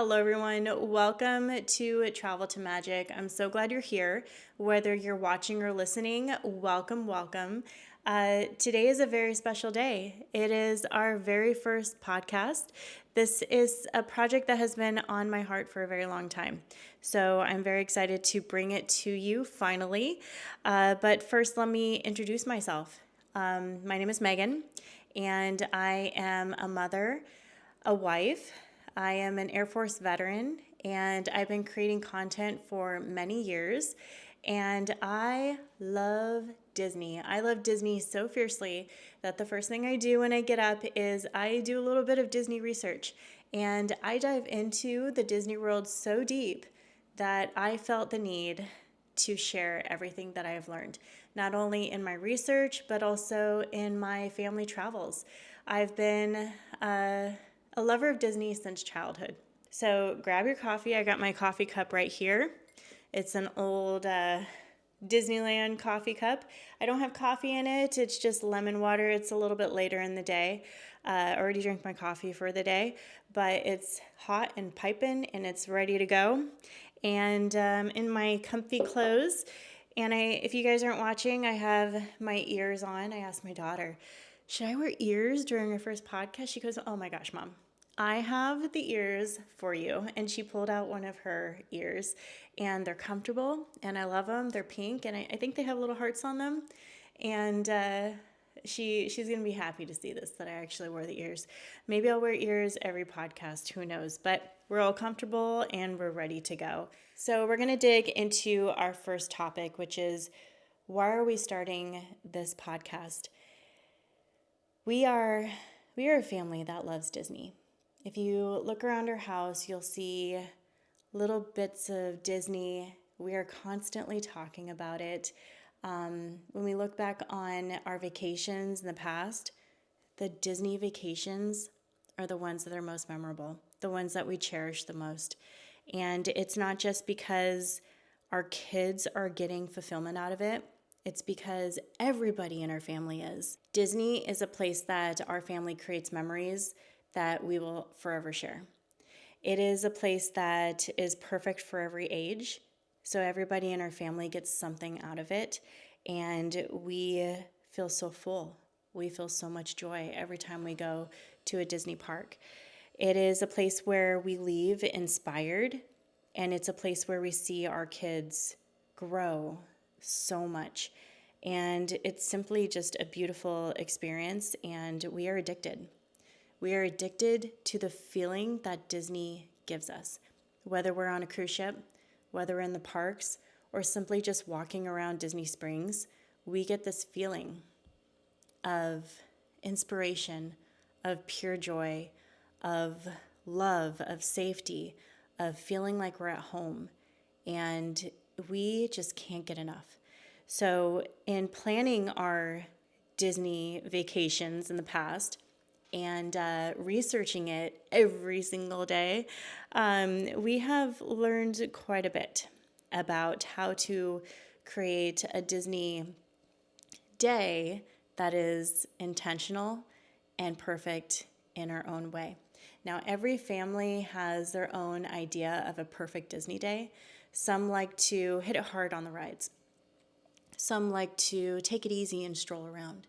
Hello, everyone. Welcome to Travel to Magic. I'm so glad you're here. Whether you're watching or listening, welcome, welcome. Today is a very special day. It is our very first podcast. This is a project that has been on my heart for a very long time. So I'm very excited to bring it to you finally. But first, let me introduce myself. My name is Megan, and I am a mother, a wife. I am an Air Force veteran, and I've been creating content for many years, and I love Disney. I love Disney so fiercely that the first thing I do when I get up is I do a little bit of Disney research, and I dive into the Disney World so deep that I felt the need to share everything that I have learned, not only in my research, but also in my family travels. I've been a lover of Disney since childhood. So grab your coffee. I got my coffee cup right here. It's an old Disneyland coffee cup. I don't have coffee in it. It's just lemon water. It's a little bit later in the day. I already drank my coffee for the day, but it's hot and piping and it's ready to go. And in my comfy clothes. And if you guys aren't watching, I have my ears on. I asked my daughter, should I wear ears during our first podcast? She goes, oh my gosh, Mom, I have the ears for you. And she pulled out one of her ears, and they're comfortable, and I love them. They're pink, and I think they have little hearts on them. And she's going to be happy to see this, that I actually wore the ears. Maybe I'll wear ears every podcast, who knows? But we're all comfortable, and we're ready to go. So we're going to dig into our first topic, which is, why are we starting this podcast? We are a family that loves Disney. If you look around our house, you'll see little bits of Disney. We are constantly talking about it. When we look back on our vacations in the past, the Disney vacations are the ones that are most memorable, the ones that we cherish the most. And it's not just because our kids are getting fulfillment out of it. It's because everybody in our family is. Disney is a place that our family creates memories that we will forever share. It is a place that is perfect for every age, so everybody in our family gets something out of it, and we feel so full. We feel so much joy every time we go to a Disney park. It is a place where we leave inspired, and it's a place where we see our kids grow so much. And it's simply just a beautiful experience, and we are addicted. We are addicted to the feeling that Disney gives us. Whether we're on a cruise ship, whether we're in the parks, or simply just walking around Disney Springs, we get this feeling of inspiration, of pure joy, of love, of safety, of feeling like we're at home. And we just can't get enough. So in planning our Disney vacations in the past and researching it every single day, we have learned quite a bit about how to create a Disney day that is intentional and perfect in our own way. Now, every family has their own idea of a perfect Disney day. Some like to hit it hard on the rides. Some like to take it easy and stroll around.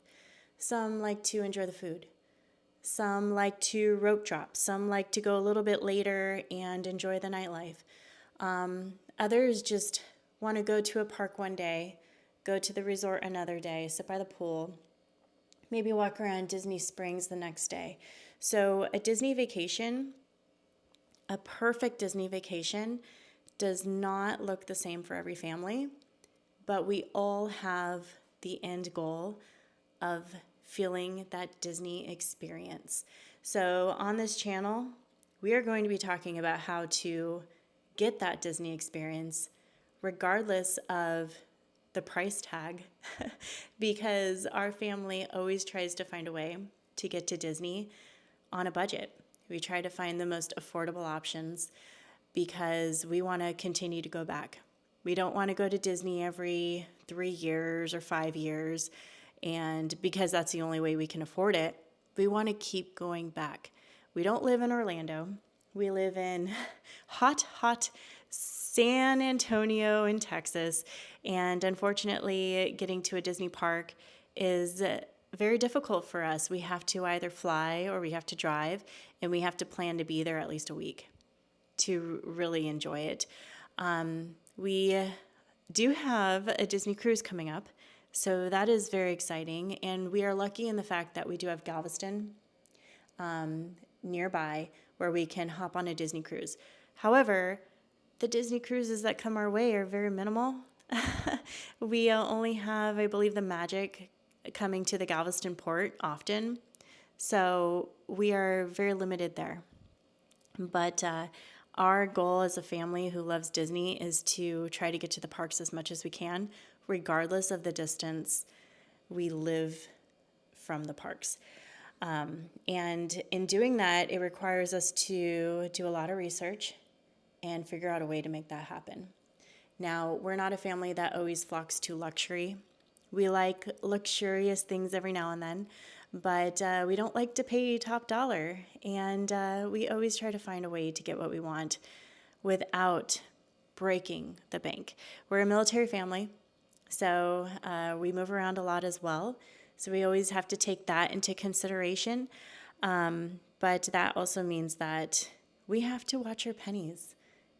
Some like to enjoy the food. Some like to rope drop. Some like to go a little bit later and enjoy the nightlife. Others just want to go to a park one day, go to the resort another day, sit by the pool, maybe walk around Disney Springs the next day. So a Disney vacation, a perfect Disney vacation, does not look the same for every family, but we all have the end goal of feeling that Disney experience. So on this channel, we are going to be talking about how to get that Disney experience regardless of the price tag, because our family always tries to find a way to get to Disney on a budget. We try to find the most affordable options because we want to continue to go back. We don't want to go to Disney every 3 years or 5 years, and because that's the only way we can afford it, we want to keep going back. We don't live in Orlando. We live in hot San Antonio in Texas, and unfortunately, getting to a Disney park is very difficult for us. We have to either fly or we have to drive, and we have to plan to be there at least a week to really enjoy it. We do have a Disney cruise coming up, so that is very exciting, and we are lucky in the fact that we do have Galveston nearby where we can hop on a Disney cruise. However, the Disney cruises that come our way are very minimal. We only have, I believe, the Magic coming to the Galveston port often, so we are very limited there. But our goal as a family who loves Disney is to try to get to the parks as much as we can, regardless of the distance we live from the parks. And in doing that, it requires us to do a lot of research and figure out a way to make that happen. Now, we're not a family that always flocks to luxury. We like luxurious things every now and then, but we don't like to pay top dollar. And we always try to find a way to get what we want without breaking the bank. We're a military family, so we move around a lot as well. So we always have to take that into consideration. But that also means that we have to watch our pennies.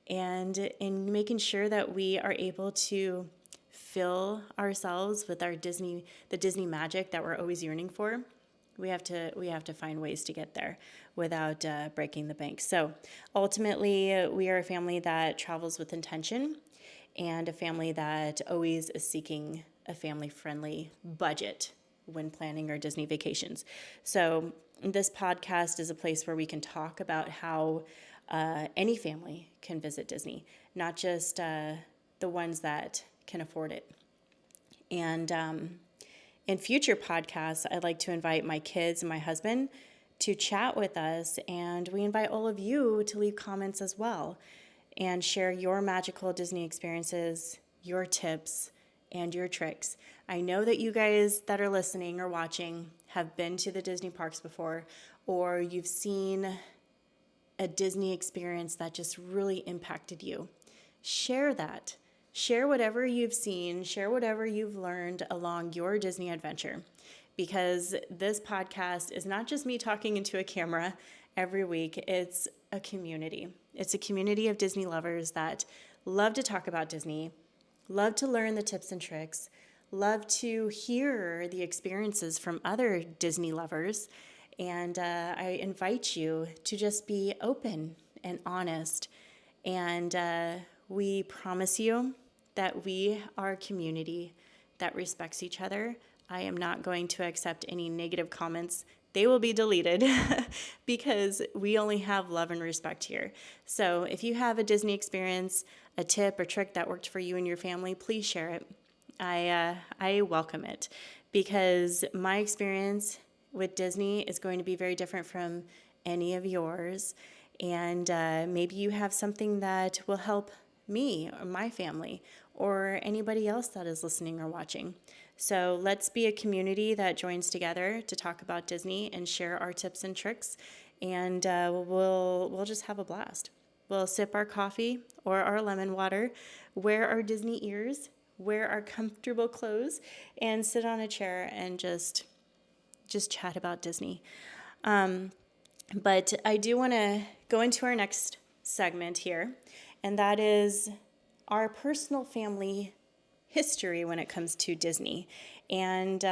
And in making sure that we are able to fill ourselves with the Disney magic that we're always yearning for, we have to find ways to get there without breaking the bank. So ultimately, we are a family that travels with intention and a family that always is seeking a family-friendly budget when planning our Disney vacations. So this podcast is a place where we can talk about how any family can visit Disney, not just the ones that can afford it. And in future podcasts, I'd like to invite my kids and my husband to chat with us, and we invite all of you to leave comments as well and share your magical Disney experiences, your tips, and your tricks. I know that you guys that are listening or watching have been to the Disney parks before, or you've seen a Disney experience that just really impacted you. Share that. Share whatever you've seen, share whatever you've learned along your Disney adventure, because this podcast is not just me talking into a camera every week. It's a community. It's a community of Disney lovers that love to talk about Disney, love to learn the tips and tricks, love to hear the experiences from other Disney lovers. And I invite you to just be open and honest. And we promise you that we are a community that respects each other. I am not going to accept any negative comments. They will be deleted because we only have love and respect here. So if you have a Disney experience, a tip or trick that worked for you and your family, please share it. I welcome it, because my experience with Disney is going to be very different from any of yours. And maybe you have something that will help me or my family or anybody else that is listening or watching. So let's be a community that joins together to talk about Disney and share our tips and tricks, and we'll just have a blast. We'll sip our coffee or our lemon water, wear our Disney ears, wear our comfortable clothes, and sit on a chair and just chat about Disney. But I do want to go into our next segment here, and that is our personal family history when it comes to Disney. And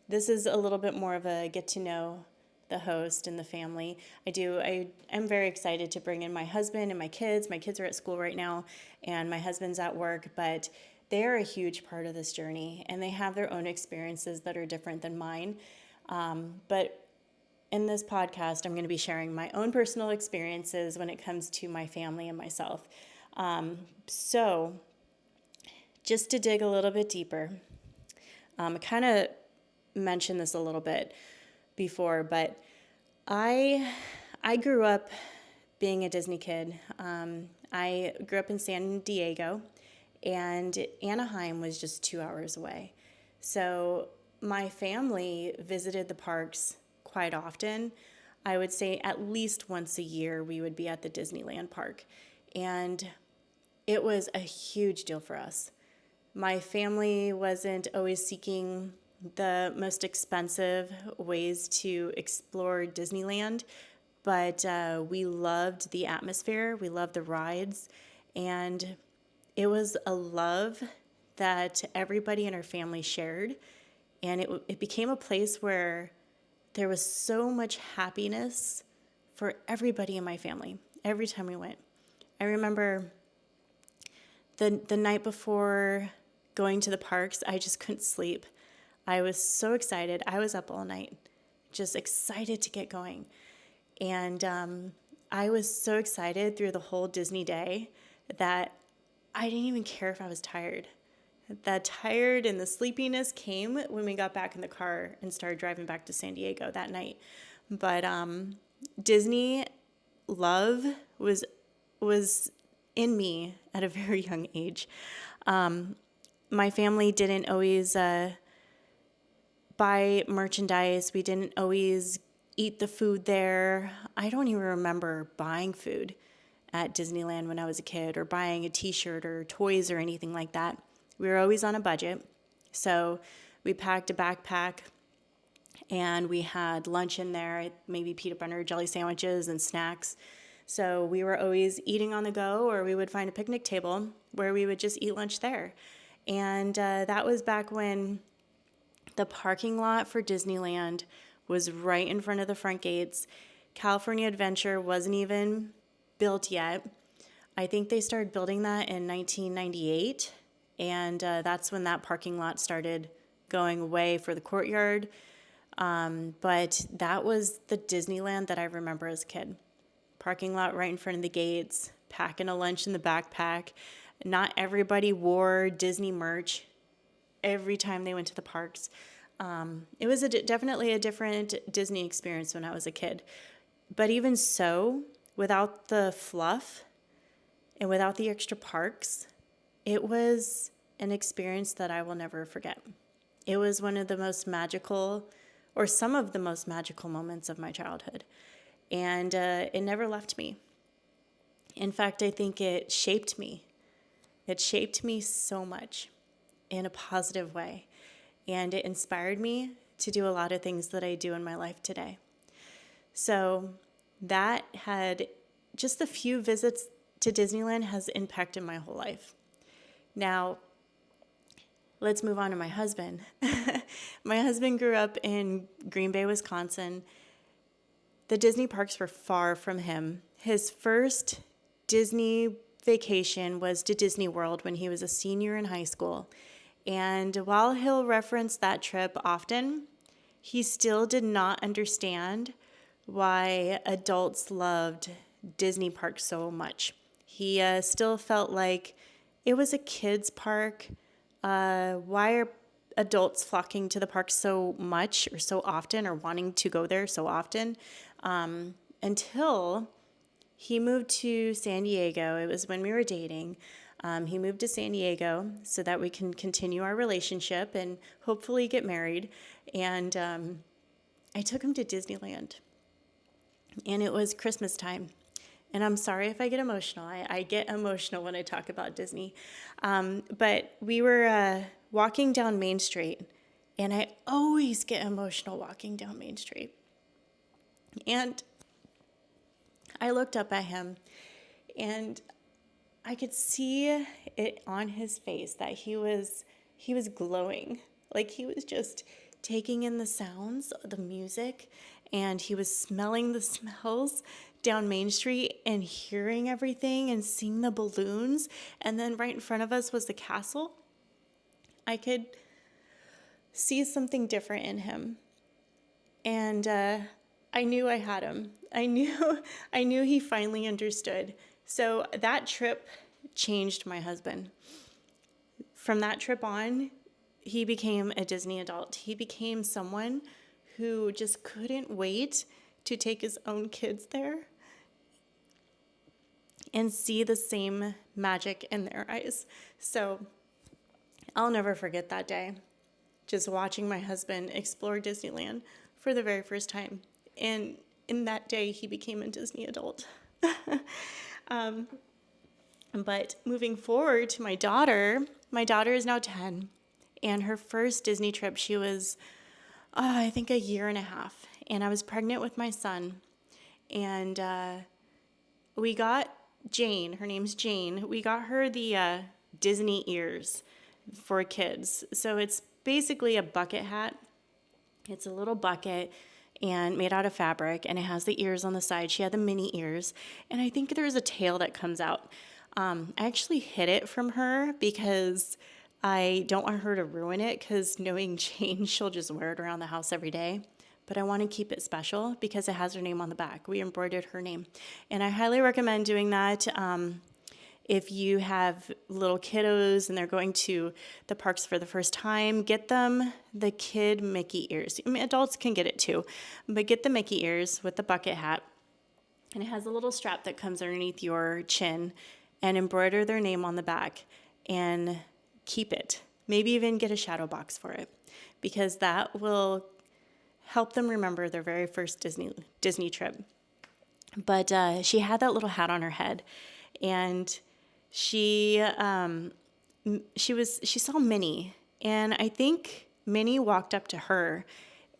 this is a little bit more of a get to know the host and the family. I am very excited to bring in my husband and my kids. My kids are at school right now, and my husband's at work, but they're a huge part of this journey, and they have their own experiences that are different than mine. But in this podcast, I'm going to be sharing my own personal experiences when it comes to my family and myself. So just to dig a little bit deeper, I kind of mentioned this a little bit before, but I grew up being a Disney kid. I grew up in San Diego, and Anaheim was just 2 hours away. So my family visited the parks quite often. I would say at least once a year we would be at the Disneyland park. And it was a huge deal for us. My family wasn't always seeking the most expensive ways to explore Disneyland, but we loved the atmosphere, we loved the rides, and it was a love that everybody in our family shared. And it became a place where there was so much happiness for everybody in my family every time we went. I remember the night before going to the parks, I just couldn't sleep. I was so excited. I was up all night, just excited to get going. And I was so excited through the whole Disney day that I didn't even care if I was tired. That tired and the sleepiness came when we got back in the car and started driving back to San Diego that night. But Disney love was in me at a very young age. My family didn't always buy merchandise. We didn't always eat the food there. I don't even remember buying food at Disneyland when I was a kid, or buying a t-shirt or toys or anything like that. We were always on a budget. So we packed a backpack and we had lunch in there, maybe peanut butter jelly sandwiches and snacks. So we were always eating on the go, or we would find a picnic table where we would just eat lunch there. And that was back when the parking lot for Disneyland was right in front of the front gates. California Adventure wasn't even built yet. I think they started building that in 1998, and that's when that parking lot started going away for the courtyard. But that was the Disneyland that I remember as a kid. Parking lot right in front of the gates, packing a lunch in the backpack. Not everybody wore Disney merch every time they went to the parks. It was definitely a different Disney experience when I was a kid. But even so, without the fluff and without the extra parks, it was an experience that I will never forget. It was one of the most magical, or some of the most magical moments of my childhood. And it never left me. In fact, I think it shaped me. It shaped me so much in a positive way. And it inspired me to do a lot of things that I do in my life today. So that had just a few visits to Disneyland has impacted my whole life. Now, let's move on to my husband. My husband grew up in Green Bay, Wisconsin. The Disney parks were far from him. His first Disney vacation was to Disney World when he was a senior in high school. And while he'll reference that trip often, he still did not understand why adults loved Disney parks so much. He still felt like it was a kid's park. Why are adults flocking to the park so much or so often, or wanting to go there so often? Until he moved to San Diego. It was when we were dating. He moved to San Diego so that we can continue our relationship and hopefully get married. And I took him to Disneyland. And it was Christmas time. And I'm sorry if I get emotional. I get emotional when I talk about Disney. But we were walking down Main Street. And I always get emotional walking down Main Street. And I looked up at him, and I could see it on his face that he was glowing. Like he was just taking in the sounds, the music, and he was smelling the smells down Main Street and hearing everything and seeing the balloons. And then right in front of us was the castle. I could see something different in him. And I knew I had him. I knew he finally understood. So that trip changed my husband. From that trip on, he became a Disney adult. He became someone who just couldn't wait to take his own kids there and see the same magic in their eyes. So I'll never forget that day, just watching my husband explore Disneyland for the very first time. And in that day, he became a Disney adult. But moving forward to my daughter is now 10. And her first Disney trip, she was, I think, a year and a half. And I was pregnant with my son. And we got Jane, her name's Jane, we got her the Disney ears for kids. So it's basically a bucket hat. It's a little bucket and made out of fabric, and it has the ears on the side. She had the mini ears, and I think there's a tail that comes out. I actually hid it from her because I don't want her to ruin it, because knowing Jane, she'll just wear it around the house every day. But I want to keep it special because it has her name on the back. We embroidered her name. And I highly recommend doing that. If you have little kiddos and they're going to the parks for the first time, get them the kid Mickey ears. I mean, adults can get it too, but get the Mickey ears with the bucket hat. And it has a little strap that comes underneath your chin, and embroider their name on the back and keep it. Maybe even get a shadow box for it, because that will help them remember their very first Disney trip. But she had that little hat on her head, and she saw Minnie, and I think Minnie walked up to her,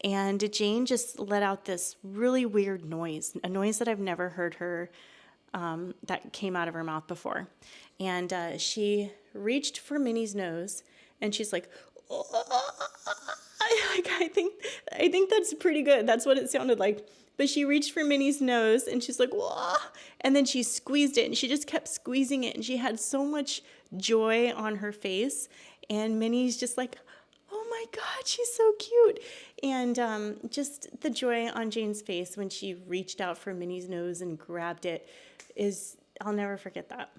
and Jane just let out this really weird noise, a noise that I've never heard her that came out of her mouth before. And she reached for Minnie's nose, and she's like, oh, I think that's pretty good. That's what it sounded like. But she reached for Minnie's nose, and she's like, whoa. And then she squeezed it, and she just kept squeezing it. And she had so much joy on her face. And Minnie's just like, oh my God, she's so cute. And just the joy on Jane's face when she reached out for Minnie's nose and grabbed it I'll never forget that.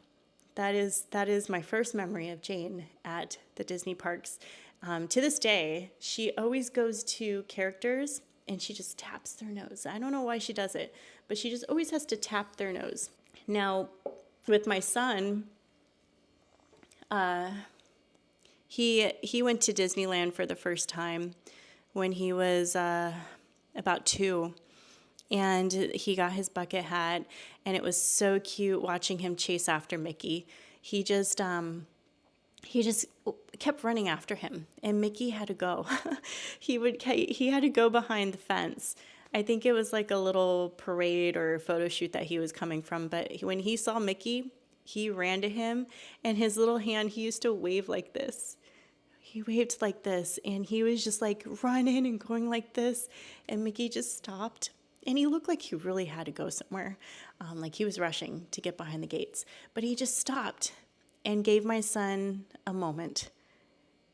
That is my first memory of Jane at the Disney parks. To this day, she always goes to characters and she just taps their nose. I don't know why she does it, but she just always has to tap their nose. Now, with my son, he went to Disneyland for the first time when he was about 2, and he got his bucket hat, and it was so cute watching him chase after Mickey. He just kept running after him, and Mickey had to go. He had to go behind the fence. I think it was like a little parade or photo shoot that he was coming from, but when he saw Mickey, he ran to him, and his little hand, he used to wave like this. He waved like this, and he was just like running and going like this, and Mickey just stopped, and he looked like he really had to go somewhere, like he was rushing to get behind the gates, but he just stopped and gave my son a moment.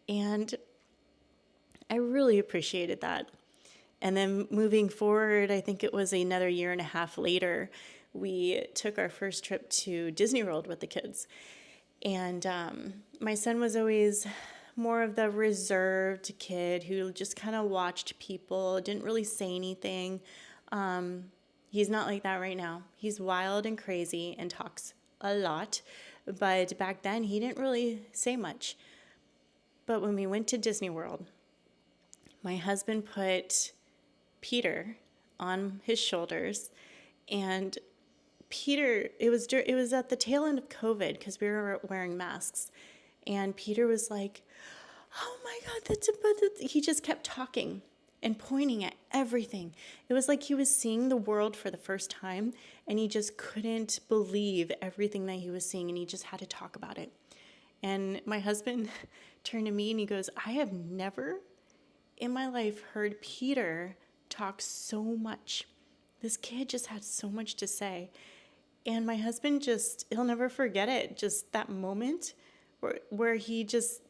And I really appreciated that. And then moving forward, I think it was another year and a half later, we took our first trip to Disney World with the kids. And my son was always more of the reserved kid who just kind of watched people, didn't really say anything. He's not like that right now. He's wild and crazy and talks a lot. But back then, he didn't really say much. But when we went to Disney World, my husband put Peter on his shoulders, and Peter, it was at the tail end of COVID because we were wearing masks, and Peter was like, oh my God, he just kept talking and pointing at everything. It was like he was seeing the world for the first time, and he just couldn't believe everything that he was seeing, and he just had to talk about it. And my husband turned to me and he goes, I have never in my life heard Peter talk so much. This kid just had so much to say. And my husband he'll never forget it, just that moment where he just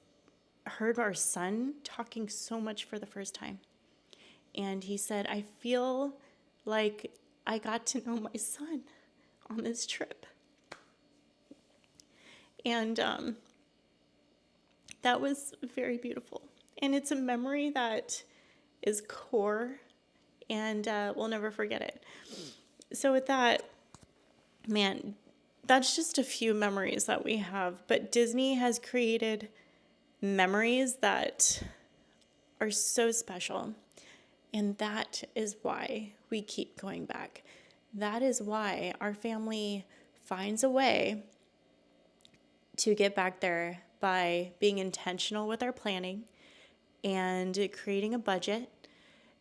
heard our son talking so much for the first time. And he said, I feel like I got to know my son on this trip. And that was very beautiful. And it's a memory that is core, and we'll never forget it. So with that, man, that's just a few memories that we have. But Disney has created memories that are so special. And that is why we keep going back. That is why our family finds a way to get back there by being intentional with our planning and creating a budget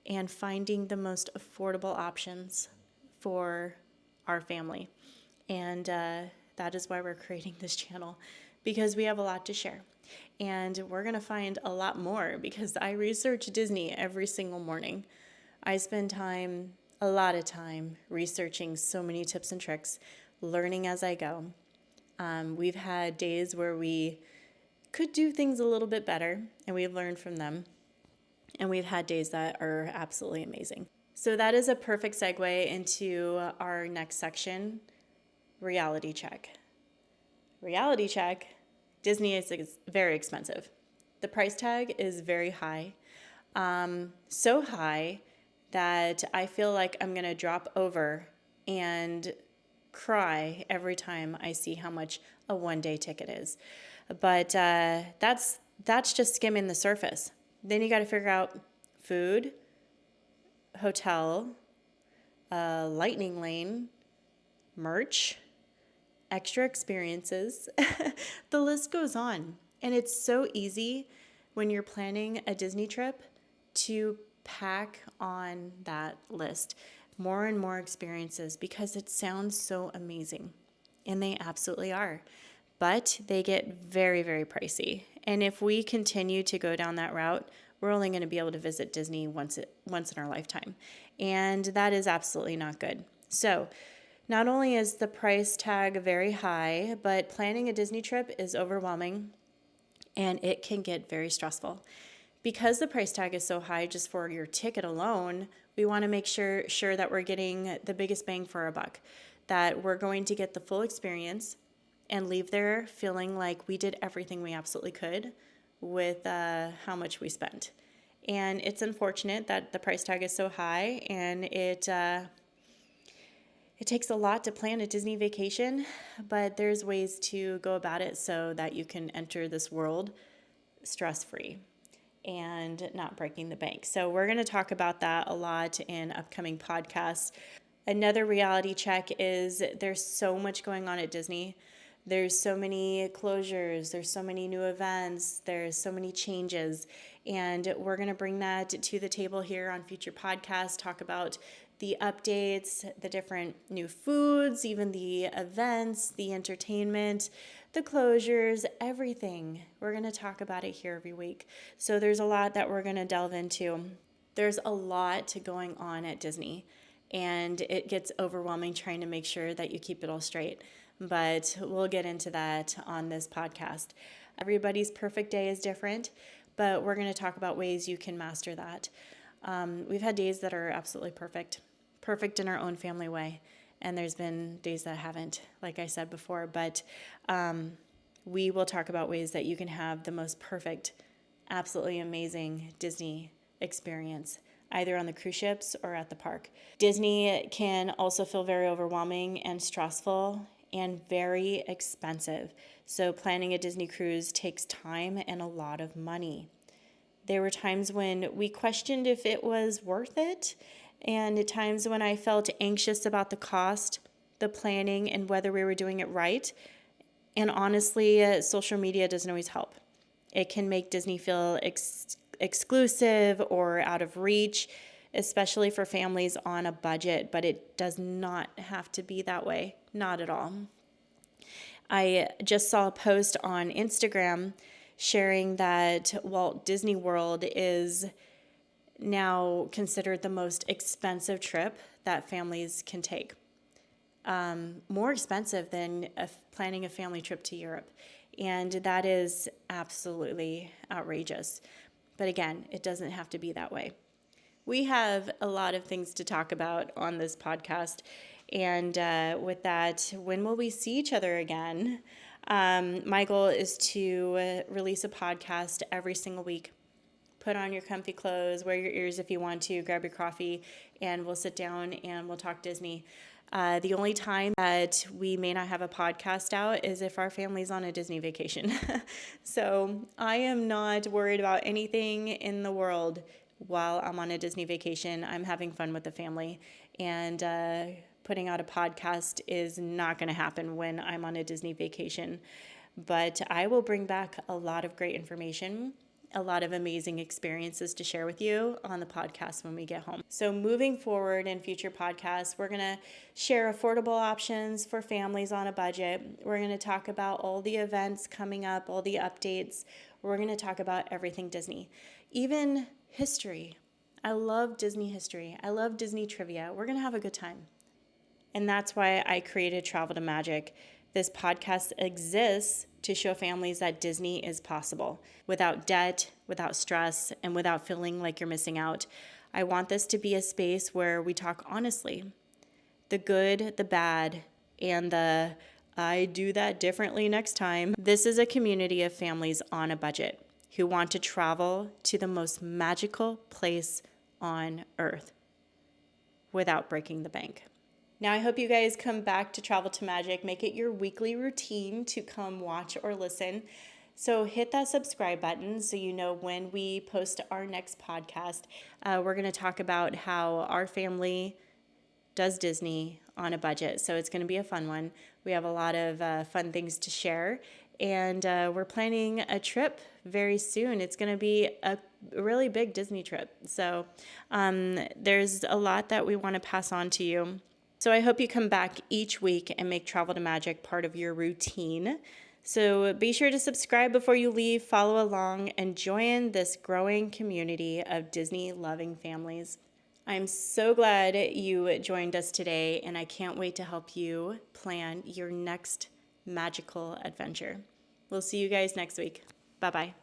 and finding the most affordable options for our family. And that is why we're creating this channel, because we have a lot to share. And we're going to find a lot more because I research Disney every single morning. I spend a lot of time, researching so many tips and tricks, learning as I go. We've had days where we could do things a little bit better, and we've learned from them. And we've had days that are absolutely amazing. So that is a perfect segue into our next section, reality check. Reality check, Disney is very expensive. The price tag is very high. So high that I feel like I'm going to drop over and cry every time I see how much a one-day ticket is. But that's just skimming the surface. Then you got to figure out food, hotel, lightning lane, merch, extra experiences. The list goes on. And it's so easy when you're planning a Disney trip to pack on that list more and more experiences because it sounds so amazing. And they absolutely are. But they get very, very pricey. And if we continue to go down that route, we're only going to be able to visit Disney once in our lifetime. And that is absolutely not good. So not only is the price tag very high, but planning a Disney trip is overwhelming and it can get very stressful. Because the price tag is so high just for your ticket alone, we want to make sure that we're getting the biggest bang for our buck, that we're going to get the full experience and leave there feeling like we did everything we absolutely could with how much we spent. And it's unfortunate that the price tag is so high, and it takes a lot to plan a Disney vacation, but there's ways to go about it so that you can enter this world stress-free and not breaking the bank. So we're going to talk about that a lot in upcoming podcasts. Another reality check is there's so much going on at Disney. There's so many closures, there's so many new events, there's so many changes, and we're going to bring that to the table here on future podcasts, talk about the updates, the different new foods, even the events, the entertainment, the closures, everything. We're going to talk about it here every week. So there's a lot that we're going to delve into. There's a lot going on at Disney, and it gets overwhelming trying to make sure that you keep it all straight. But we'll get into that on this podcast. Everybody's perfect day is different, but we're going to talk about ways you can master that. We've had days that are absolutely perfect in our own family way, and there's been days that haven't, like I said before, but we will talk about ways that you can have the most perfect, absolutely amazing Disney experience, either on the cruise ships or at the park. Disney can also feel very overwhelming and stressful and very expensive. So planning a Disney cruise takes time and a lot of money. There were times when we questioned if it was worth it, and at times when I felt anxious about the cost, the planning, and whether we were doing it right. And honestly, social media doesn't always help. It can make Disney feel exclusive or out of reach, especially for families on a budget, but it does not have to be that way. Not at all. I just saw a post on Instagram sharing that Walt Disney World is now considered the most expensive trip that families can take. More expensive than planning a family trip to Europe. And that is absolutely outrageous. But again, it doesn't have to be that way. We have a lot of things to talk about on this podcast. And with that, when will we see each other again? My goal is to release a podcast every single week. Put on your comfy clothes, wear your ears if you want to, grab your coffee, and we'll sit down and we'll talk Disney. The only time that we may not have a podcast out is if our family's on a Disney vacation. So I am not worried about anything in the world while I'm on a Disney vacation. I'm having fun with the family, and putting out a podcast is not going to happen when I'm on a Disney vacation. But I will bring back a lot of great information, a lot of amazing experiences to share with you on the podcast when we get home. So moving forward in future podcasts, we're going to share affordable options for families on a budget. We're going to talk about all the events coming up, all the updates. We're going to talk about everything Disney, even history. I love Disney history. I love Disney trivia. We're going to have a good time. And that's why I created Travel to Magic. This podcast exists to show families that Disney is possible without debt, without stress, and without feeling like you're missing out. I want this to be a space where we talk honestly. The good, the bad, and the I do that differently next time. This is a community of families on a budget who want to travel to the most magical place on earth without breaking the bank. Now, I hope you guys come back to Travel to Magic. Make it your weekly routine to come watch or listen. So hit that subscribe button so you know when we post our next podcast. We're going to talk about how our family does Disney on a budget. So it's going to be a fun one. We have a lot of fun things to share. And we're planning a trip very soon. It's going to be a really big Disney trip. So there's a lot that we want to pass on to you. So I hope you come back each week and make Travel to Magic part of your routine. So be sure to subscribe before you leave, follow along, and join this growing community of Disney-loving families. I'm so glad you joined us today, and I can't wait to help you plan your next magical adventure. We'll see you guys next week. Bye-bye.